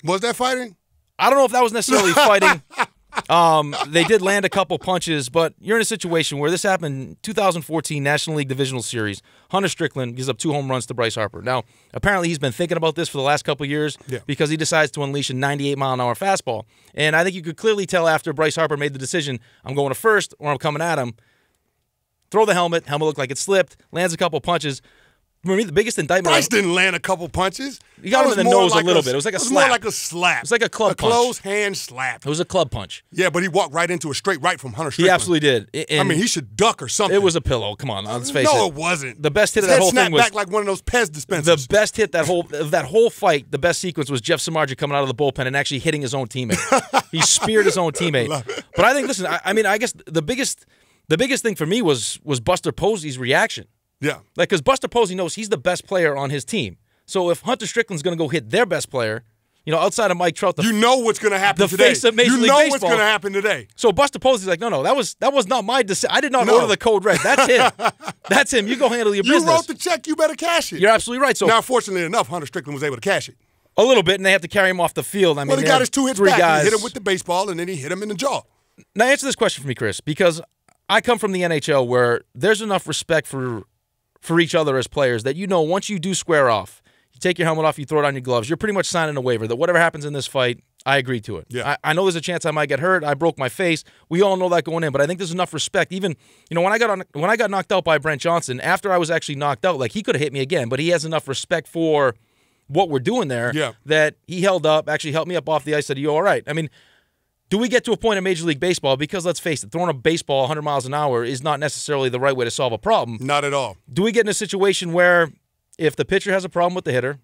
Was that fighting? I don't know if that was necessarily fighting. They did land a couple punches, but you're in a situation where this happened in 2014 National League Divisional Series. Hunter Strickland gives up 2 home runs to Bryce Harper. Now, apparently he's been thinking about this for the last couple of years because he decides to unleash a 98-mile-an-hour fastball. And I think you could clearly tell after Bryce Harper made the decision, I'm going to first or I'm coming at him. Throw the helmet. Helmet looked like it slipped. Lands a couple punches. For me, the biggest indictment. Bryce didn't land a couple punches. He got him in the nose a little bit. It was like a slap. More like a slap. It was like a club punch. A closed hand slap. It was a club punch. Yeah, but he walked right into a straight right from Hunter Strickland. He absolutely did. I mean, he should duck or something. It was a pillow. Come on, let's face it. No, it wasn't. The best hit of that whole thing was back like one of those Pez dispensers. The best hit that whole fight. The best sequence was Jeff Samardzija coming out of the bullpen and actually hitting his own teammate. He speared his own teammate. But I think, listen, I guess the biggest thing for me was Buster Posey's reaction. Yeah. Like, because Buster Posey knows he's the best player on his team. So if Hunter Strickland's going to go hit their best player, outside of Mike Trout, you know what's going to happen today. Face of Major League Baseball. What's going to happen today. So Buster Posey's like, no, that was not my decision. I did not order the code red. That's him. That's him. You go handle your business. You wrote the check. You better cash it. You're absolutely right. So now, fortunately enough, Hunter Strickland was able to cash it. A little bit, and they have to carry him off the field. I mean, he got his 2 hits back. Guys. He hit him with the baseball, and then he hit him in the jaw. Now, answer this question for me, Chris, because I come from the NHL where there's enough respect for each other as players that once you do square off, you take your helmet off, you throw it on your gloves, you're pretty much signing a waiver that whatever happens in this fight, I agree to it. Yeah. I know there's a chance I might get hurt. I broke my face. We all know that going in, but I think there's enough respect. Even when I got knocked out by Brent Johnson, after I was actually knocked out, like he could have hit me again, but he has enough respect for what we're doing there that he held up, actually helped me up off the ice, said, "You all right?" I mean, do we get to a point in Major League Baseball? Because let's face it, throwing a baseball 100 miles an hour is not necessarily the right way to solve a problem. Not at all. Do we get in a situation where if the pitcher has a problem with the hitter,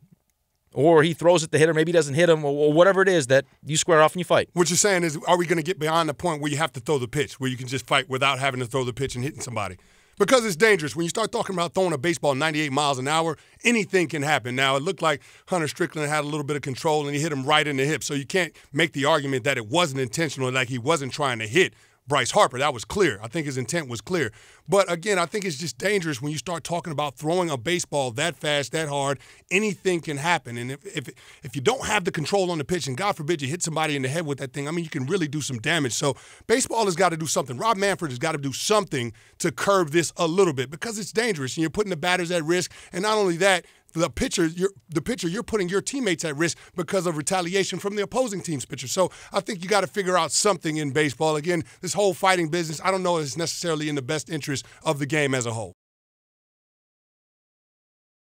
or he throws at the hitter, maybe he doesn't hit him, or whatever it is, that you square off and you fight? What you're saying is, are we going to get beyond the point where you have to throw the pitch, where you can just fight without having to throw the pitch and hitting somebody? Because it's dangerous. When you start talking about throwing a baseball 98 miles an hour, anything can happen. Now, it looked like Hunter Strickland had a little bit of control, and he hit him right in the hip. So you can't make the argument that it wasn't intentional, like he wasn't trying to hit Bryce Harper. That was clear. I think his intent was clear. But, again, I think it's just dangerous when you start talking about throwing a baseball that fast, that hard. Anything can happen. And if you don't have the control on the pitch, and God forbid you hit somebody in the head with that thing, I mean, you can really do some damage. So baseball has got to do something. Rob Manfred has got to do something to curb this a little bit because it's dangerous, and you're putting the batters at risk. And not only that, the pitcher, you're putting your teammates at risk because of retaliation from the opposing team's pitcher. So I think you got to figure out something in baseball. Again, this whole fighting business, I don't know if it's necessarily in the best interest of the game as a whole.